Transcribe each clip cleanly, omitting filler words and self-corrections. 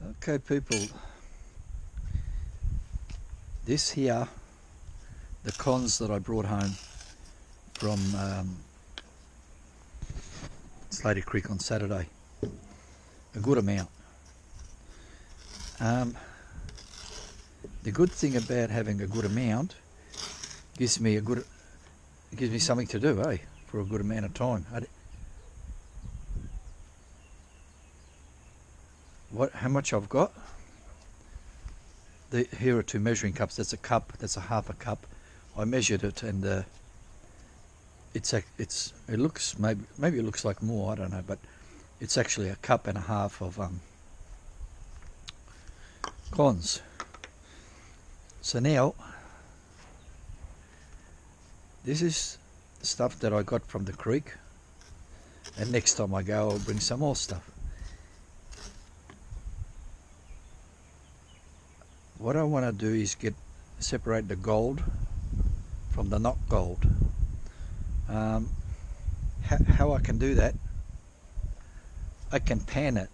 Okay, people, this here, the cons that I brought home from Slater Creek on Saturday, a good amount. The good thing about having a good amount gives me something to do, for a good amount of time. How much I've got? Here are two measuring cups. That's a cup. That's a half a cup. I measured it, and it looks maybe it looks like more. I don't know, but it's actually a cup and a half of cons. So now, this is the stuff that I got from the creek, and next time I go, I'll bring some more stuff. What I want to do is separate the gold from the not gold. How I can do that? I can pan it.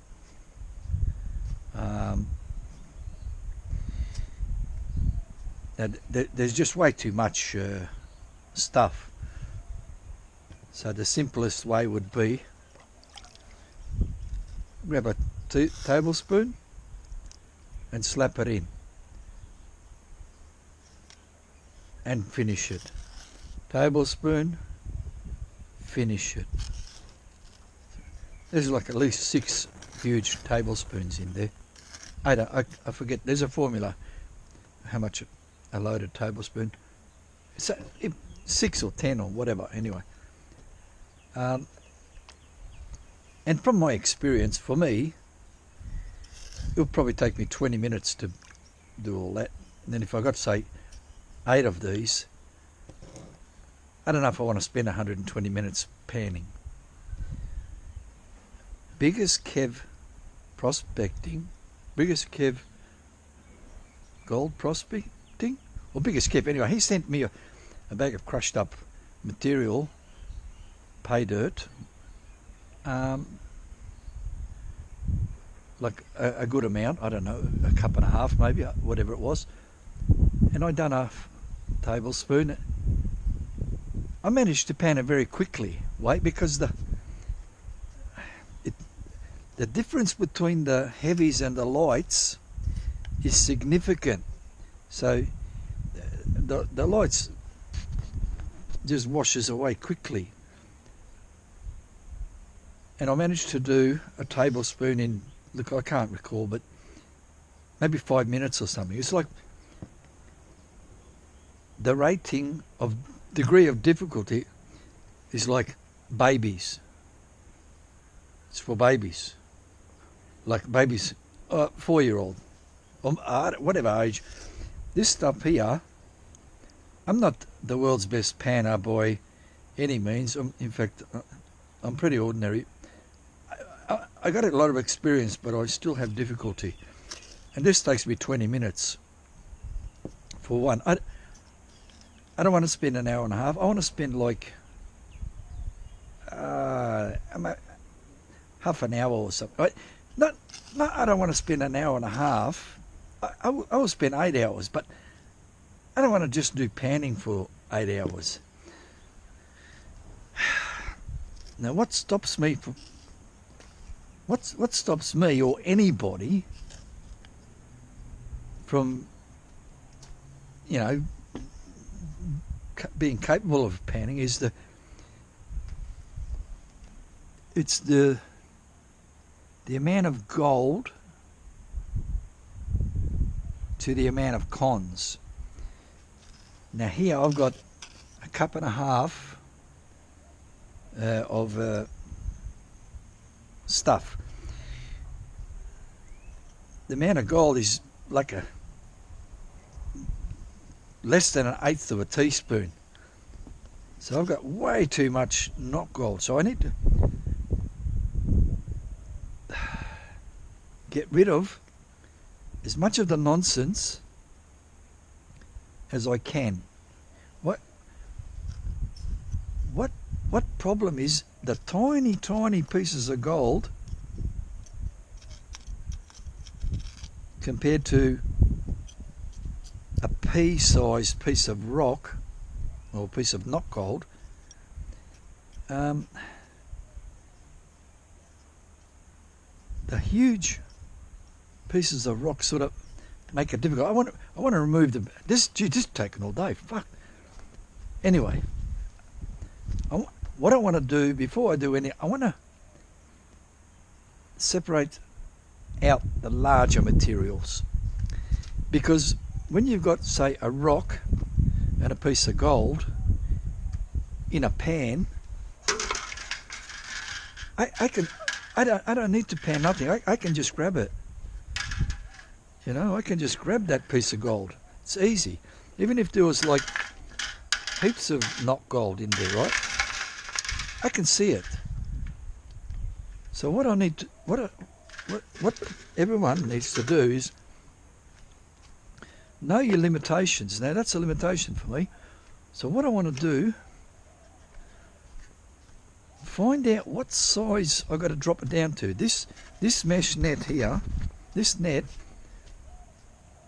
There's just way too much stuff. So the simplest way would be grab a tablespoon and slap it in and finish it. Tablespoon, finish it. There's like at least 6 huge tablespoons in there. I forget, there's a formula how much a loaded tablespoon. So 6 or 10 or whatever, anyway. And from my experience, for me, it'll probably take me 20 minutes to do all that. And then if I got, say, 8 of these, I don't know if I want to spend 120 minutes panning. Biggest Kev prospecting, Biggest Kev gold prospecting, or Biggest Kev, anyway, he sent me a bag of crushed up material, pay dirt, like a good amount, I don't know, a cup and a half maybe, whatever it was, and I done a tablespoon. I managed to pan it very quickly, because the difference between the heavies and the lights is significant. So the lights just washes away quickly, and I managed to do a tablespoon in, look, I can't recall, but maybe 5 minutes or something. It's like the rating of degree of difficulty is like babies. It's for babies, like babies, 4-year-old, whatever age. This stuff here, I'm not the world's best panner by any means. In fact, I'm pretty ordinary. I got a lot of experience, but I still have difficulty. And this takes me 20 minutes for one. I don't want to spend an hour and a half. I want to spend like half an hour or something. I don't want to spend an hour and a half. I will spend 8 hours, but I don't want to just do panning for 8 hours. Now, what stops me or anybody from, being capable of panning is the amount of gold to the amount of cons. Now here I've got a cup and a half of stuff. The amount of gold is like less than 1/8 of a teaspoon. So I've got way too much not gold. So I need to get rid of as much of the nonsense as I can. What problem is the tiny pieces of gold compared to a pea-sized piece of rock or a piece of not gold, the huge pieces of rock sort of make it difficult. I want to remove them. This taking all day. Fuck. Anyway, what I want to do before I do any, I want to separate out the larger materials, because when you've got, say, a rock and a piece of gold in a pan, I don't need to pan nothing. I can just grab it. You know, I can just grab that piece of gold. It's easy. Even if there was like heaps of not gold in there, right? I can see it. So what I need to, what everyone needs to do is know your limitations. Now that's a limitation for me. So what I want to do, find out what size I've got to drop it down to. This mesh net here, this net,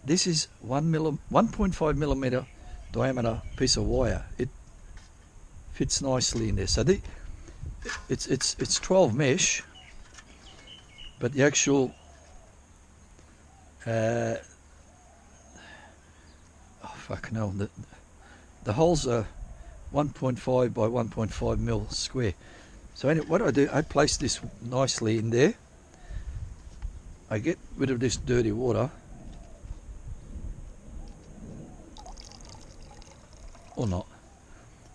this is 1.5 millimeter diameter piece of wire. It fits nicely in there. So it's 12 mesh, but the actual oh fucking hell, the holes are 1.5 by 1.5 mil square. So anyway, what I do, I place this nicely in there. I get rid of this dirty water, or not,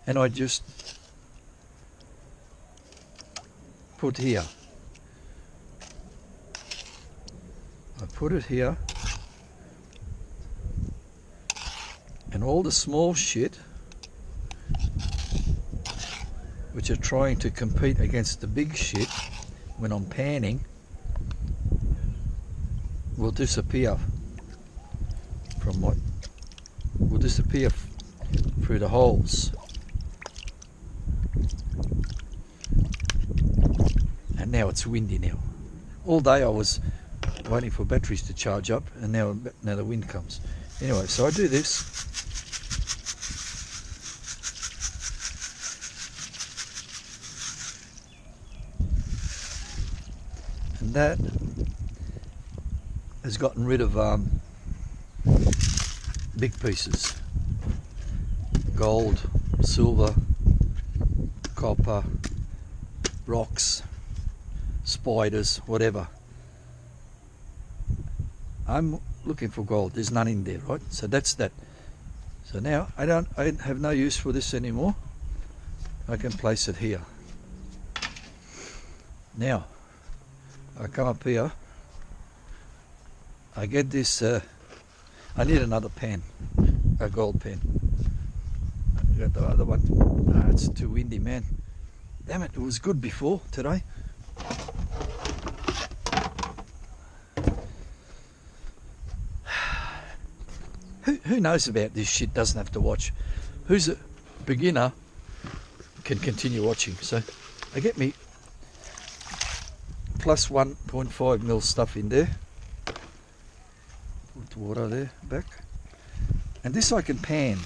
and I just put here. I put it here, and all the small shit which are trying to compete against the big shit when I'm panning will disappear from will disappear through the holes. And now it's windy now. All day I was waiting for batteries to charge up, and now the wind comes. Anyway, so I do this. And that has gotten rid of big pieces. Gold, silver, copper, rocks, spiders, whatever. I'm looking for gold. There's none in there, right? So that's that. So now I have no use for this anymore. I can place it here. Now I come up here. I get this. I need another pen, a gold pen. I got the other one. Ah, it's too windy, man. Damn it! It was good before today. Who knows about this shit doesn't have to watch. Who's a beginner can continue watching. So I get me plus 1.5 mil stuff in there. Put the water there back. And this I can pan.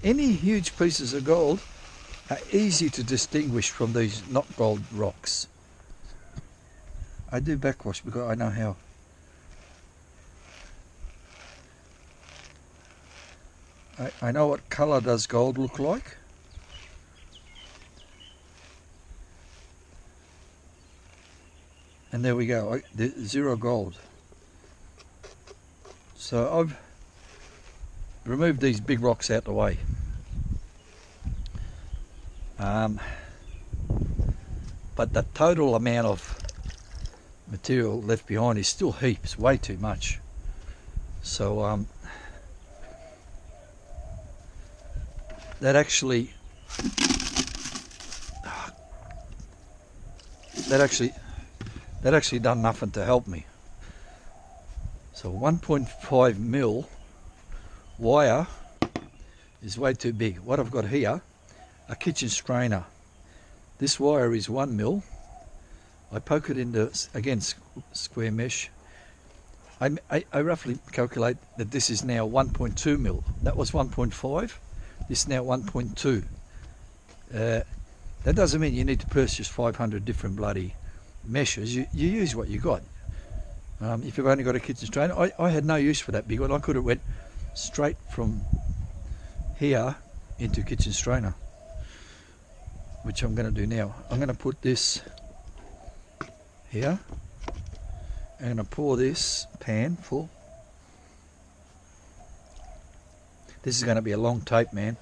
Any huge pieces of gold are easy to distinguish from these not gold rocks. I do backwash because I know how. I know what colour does gold look like. And there we go, zero gold. So I've removed these big rocks out the way. But the total amount of material left behind is still heaps, way too much. So that actually done nothing to help me. So 1.5 mil wire is way too big. What I've got here, a kitchen strainer. This wire is 1 mil. I poke it into, again, square mesh, I roughly calculate that this is now 1.2 mil. That was 1.5. This is now 1.2. That doesn't mean you need to purchase 500 different bloody meshes. You use what you got. If you've only got a kitchen strainer, I had no use for that big one. I could have went straight from here into kitchen strainer, which I'm going to do now. I'm going to put this here. I'm going to pour this pan full. This is going to be a long tape, man.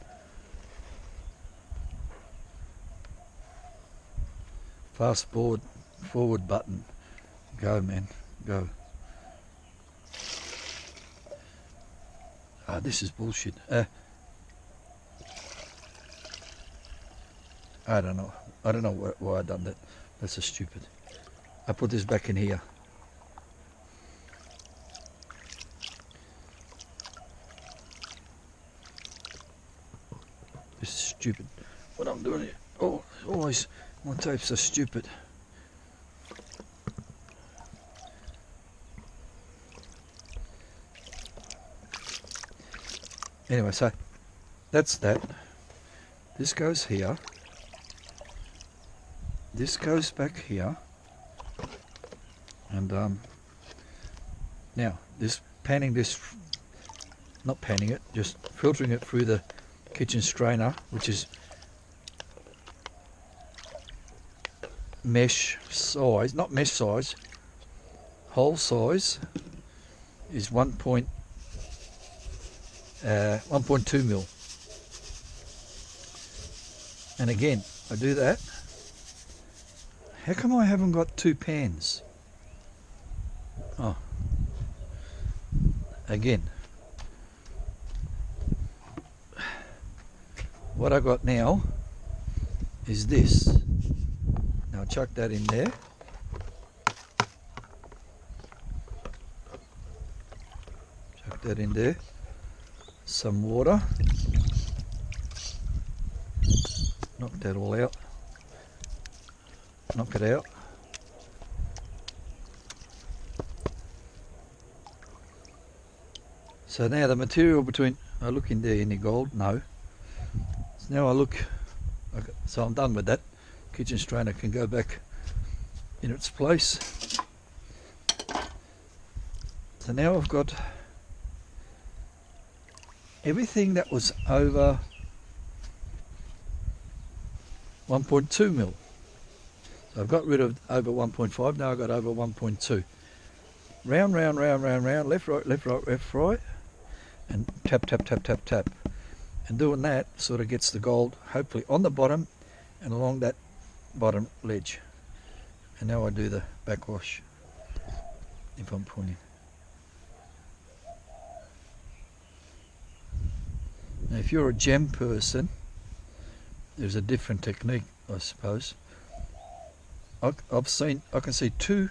Fast forward button. Go, man, go. This is bullshit. I don't know why I done that. That's so stupid. I put this back in here. This is stupid. What I'm doing here. Oh, always my tapes are stupid. Anyway, so that's that. This goes here. This goes back here. And now this panning this, not panning it, just filtering it through the kitchen strainer, which is mesh size, not mesh size, hole size is 1.2 mil. And again, I do that. How come I haven't got two pans? Oh, again, what I got now is this. Now chuck that in there. Chuck that in there. Some water. Knock that all out. Knock it out. So now the material between, I look in there, any gold? No. So now I look, okay, so I'm done with that. Kitchen strainer can go back in its place. So now I've got everything that was over 1.2 mil. So I've got rid of over 1.5, now I've got over 1.2. Round, round, round, round, round, left, right, left, right, left, right, and tap, tap, tap, tap, tap. And doing that sort of gets the gold, hopefully, on the bottom and along that bottom ledge. And now I do the backwash, if I'm pointing. Now if you're a gem person, there's a different technique, I suppose. I can see two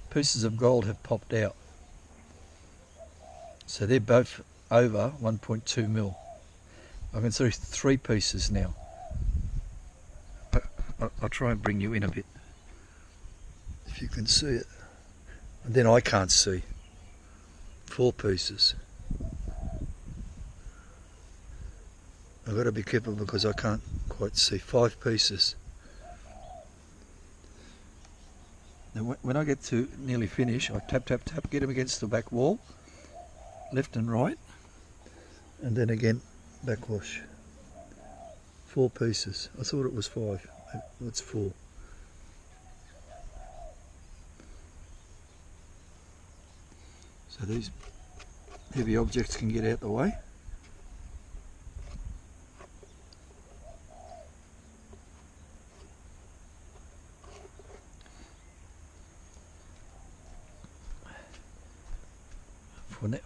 pieces of gold have popped out. So they're both over 1.2 mil. I can see three pieces now. I'll try and bring you in a bit, if you can see it. And then I can't see. Four pieces. I've got to be careful because I can't quite see. Five pieces. Now when I get to nearly finish, I tap, tap, tap, get them against the back wall, left and right, and then again, backwash. Four pieces. I thought it was five. It's four. So these heavy objects can get out the way.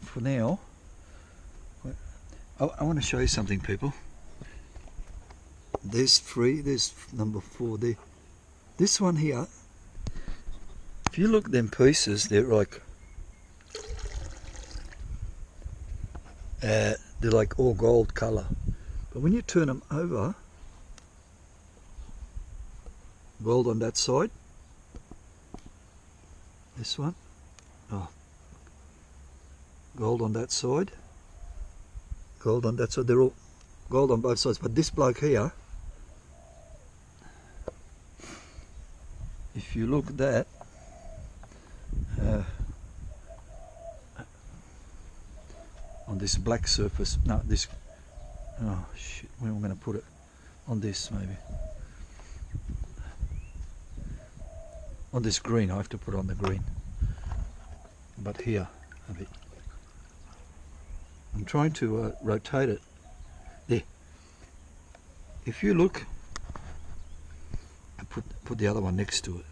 For now, I want to show you something, people. There's three, there's number four there. This one here, if you look at them pieces, they're like all gold colour. But when you turn them over, gold on that side, this one, oh, Gold on that side. Gold on that side. They're all gold on both sides. But this bloke here, if you look at that, on this black surface, no, this, oh shit, where am I going to put it? On this maybe. On this green, I have to put it on the green. But here, a bit. I'm trying to rotate it. There. If you look, I put the other one next to it.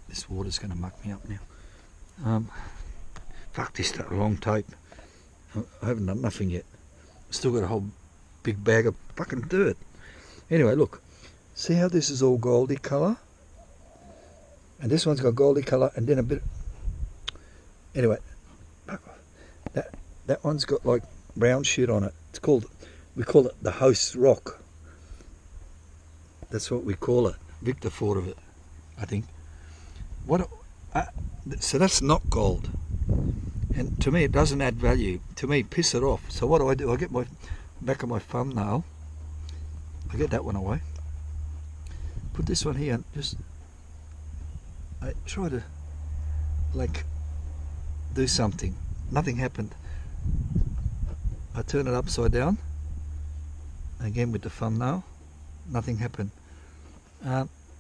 This water's going to muck me up now. Fuck this long tape. I haven't done nothing yet. Still got a whole big bag of fucking dirt. Anyway, look. See how this is all goldy colour? And this one's got goldy colour and then a bit... Anyway, that one's got like brown shit on it. It's called... We call it the host rock. That's what we call it. Victor thought of it, I think. So that's not gold. And to me it doesn't add value. To me, piss it off. So what do? I get my back of my thumbnail. I get that one away. Put this one here and just I try to like do something. Nothing happened. I turn it upside down. Again with the thumbnail. Nothing happened.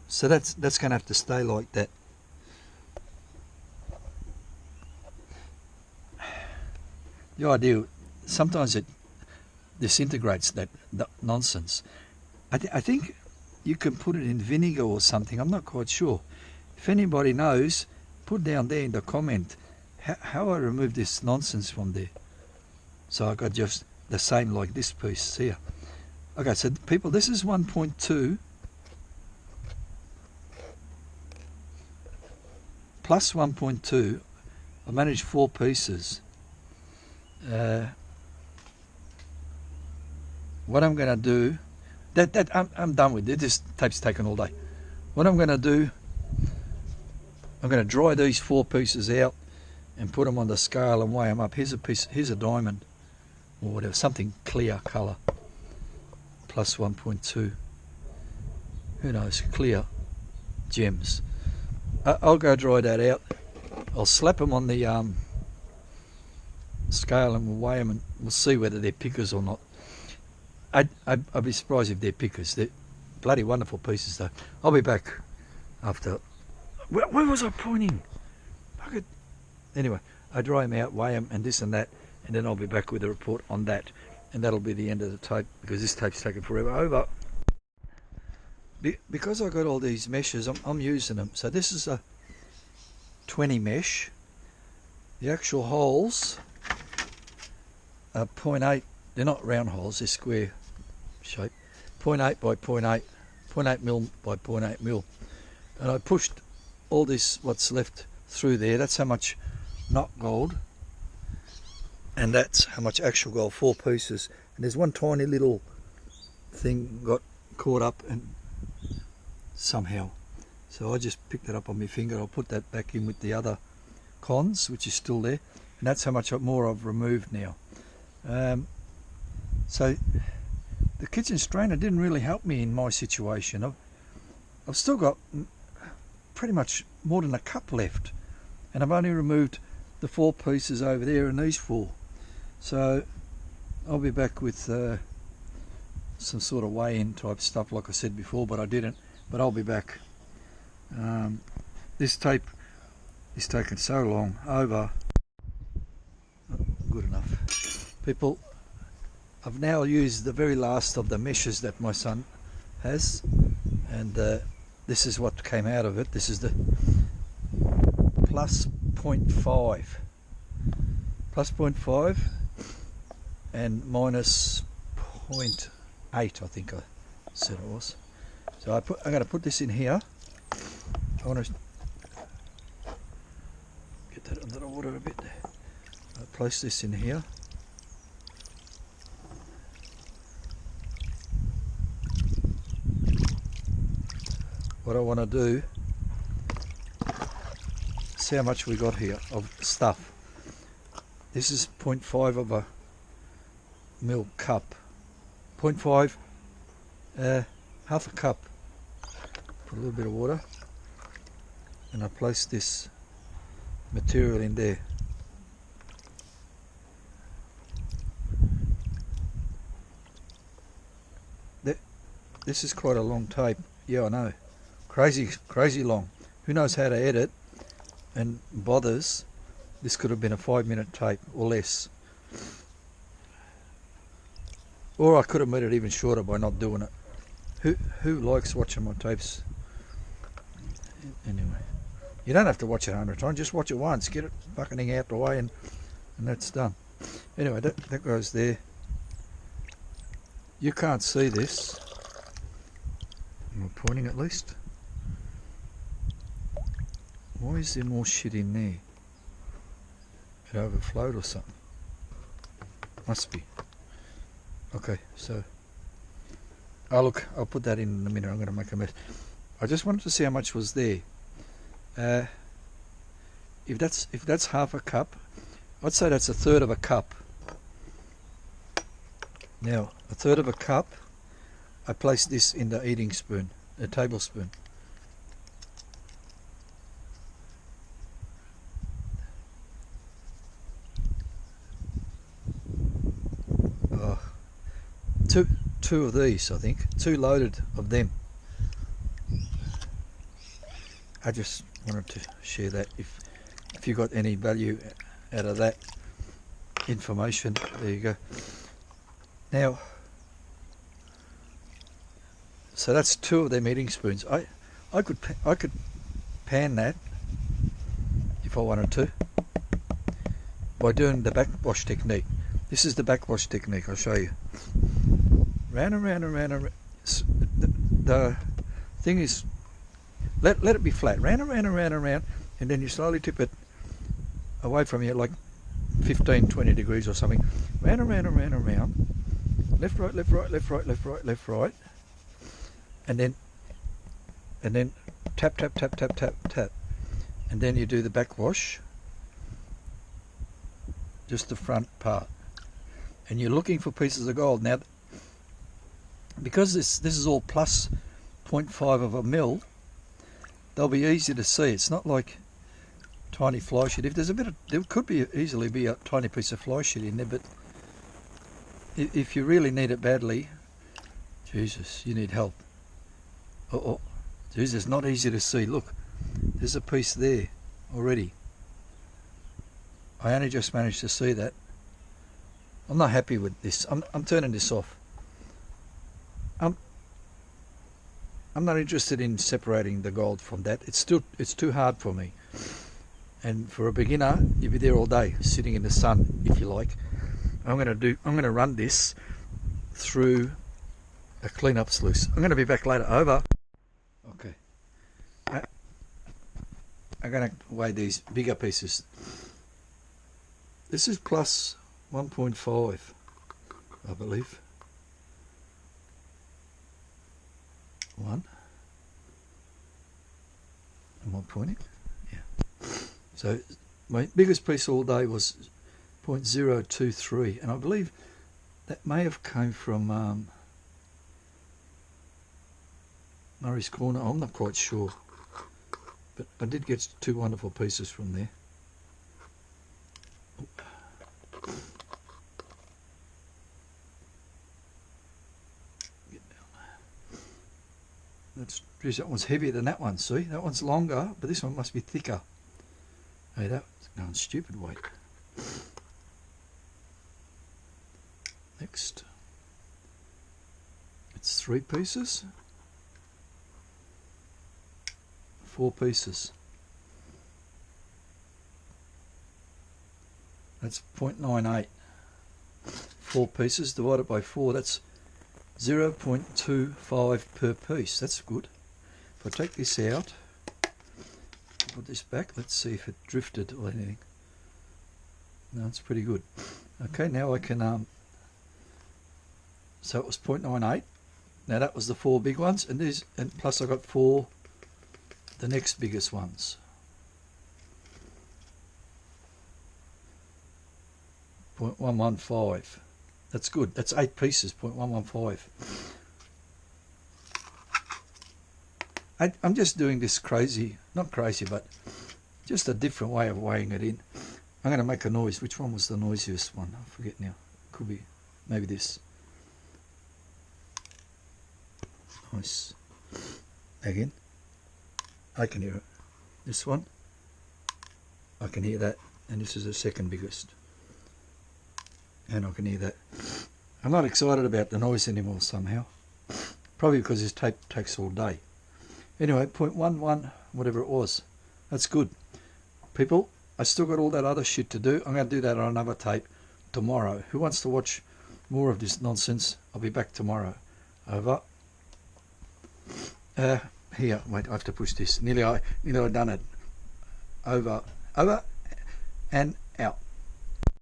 So that's going to have to stay like that. The idea, sometimes it disintegrates that nonsense. I think you can put it in vinegar or something. I'm not quite sure. If anybody knows, put down there in the comment how I remove this nonsense from there. So I got just the same like this piece here. Okay, so people, this is 1.2 plus 1.2. I managed 4 pieces. What I'm going to do, I'm done with it. This tape's taken all day. What I'm going to do, I'm going to dry these 4 pieces out and put them on the scale and weigh them up. Here's a piece, here's a diamond or whatever, something clear colour, plus 1.2. Who knows? Clear gems. I'll go dry that out. I'll slap them on the scale and we'll weigh them and we'll see whether they're pickers or not. I'd be surprised if they're pickers. They're bloody wonderful pieces though. I'll be back after... Where was I pointing? Fuck it. Anyway, I dry them out, weigh them and this and that, and then I'll be back with a report on that, and that'll be the end of the tape because this tape's taken forever. Over. Because I got all these meshes, I'm using them. So this is a 20 mesh. The actual holes are 0.8. They're not round holes, they're square shape. 0.8 by 0.8, 0.8 mil by 0.8 mil. And I pushed all this, what's left, through there. That's how much not gold. And that's how much actual gold, 4 pieces. And there's one tiny little thing got caught up and somehow. So I just picked it up on my finger. I'll put that back in with the other cons, which is still there. And that's how much more I've removed now. So the kitchen strainer didn't really help me in my situation. I've still got pretty much more than a cup left, and I've only removed the 4 pieces over there and these 4. So I'll be back with some sort of weigh-in type stuff like I said before, but I didn't. But I'll be back. This tape is taking so long. Over. Good enough. People, I've now used the very last of the meshes that my son has, and this is what came out of it. This is the plus 0.5 and minus 0.8, I think I said it was. So I'm going to put this in here. I want to get that under the water a bit. I'll place this in here. what I want to do, see how much we got here of stuff. This is 0.5 of a milk cup. 0.5, half a cup. Put a little bit of water, and I place this material in there. This is quite a long tape. Yeah, I know. Crazy long. Who knows how to edit and bothers? This could have been a 5-minute tape or less. Or I could have made it even shorter by not doing it. Who likes watching my tapes? Anyway, you don't have to watch it 100 times. Just watch it once. Get it fucking out the way, and that's done. Anyway, that goes there. You can't see this. I'm pointing at least. Why is there more shit in there? It overflowed or something. Must be. Okay, so oh look, I'll put that in a minute. I'm going to make a mess. I just wanted to see how much was there. If that's half a cup, I'd say that's a third of a cup. Now, a third of a cup, I place this in the eating spoon, a tablespoon. Oh, two of these, I think. 2 loaded of them. I just wanted to share that. If you got any value out of that information, there you go. Now, so that's 2 of them eating spoons. I could pan that if I wanted to by doing the backwash technique. This is the backwash technique. I'll show you. Round and round and round and round. The thing is, let it be flat. Round and round and round and round, and then you slowly tip it away from you, like 15-20 degrees or something. Round and round and round and round. Left, right, left, right, left, right, left, right, left, right. And then tap, tap, tap, tap, tap, tap. And then you do the backwash. Just the front part. And you're looking for pieces of gold. Now, because this is all plus 0.5 of a mil, they'll be easy to see. It's not like tiny fly shit. If there's there could easily be a tiny piece of fly shit in there, but if you really need it badly, Jesus, you need help. Oh, Jesus, not easy to see. Look, there's a piece there already. I only just managed to see that. I'm not happy with this. I'm turning this off. I'm not interested in separating the gold from that. It's too hard for me. And for a beginner, you'll be there all day, sitting in the sun, if you like. I'm going to run this through a cleanup sluice. I'm going to be back later. Over. Okay. I'm going to weigh these bigger pieces. This is plus 1.5, I believe. 1. Am I pointing? Yeah. So my biggest piece all day was 0.023, and I believe that may have come from Murray's Corner. I'm not quite sure, but I did get 2 wonderful pieces from there. Geez, that one's heavier than that one. See, that one's longer, but this one must be thicker. Hey, that's going stupid weight. Next, it's 3 pieces, 4 pieces. That's 0.98. 4 pieces divided by 4. That's 0.25 per piece. That's good. If I take this out, put this back, let's see if it drifted or anything. No, it's pretty good. Okay, now I can so it was 0.98. Now that was the 4 big ones, and plus I got 4 the next biggest ones. 0.115. That's good. That's 8 pieces, 0.115. I'm just doing this crazy, not crazy, but just a different way of weighing it in. I'm going to make a noise. Which one was the noisiest one? I forget now. Could be maybe this. Nice. Again. I can hear it. This one. I can hear that. And this is the second biggest. And I can hear that. I'm not excited about the noise anymore somehow. Probably because this tape takes all day. Anyway, 0.11, whatever it was. That's good. People, I still got all that other shit to do. I'm going to do that on another tape tomorrow. Who wants to watch more of this nonsense? I'll be back tomorrow. Over. Here, wait, I have to push this. Nearly I done it. Over, and out.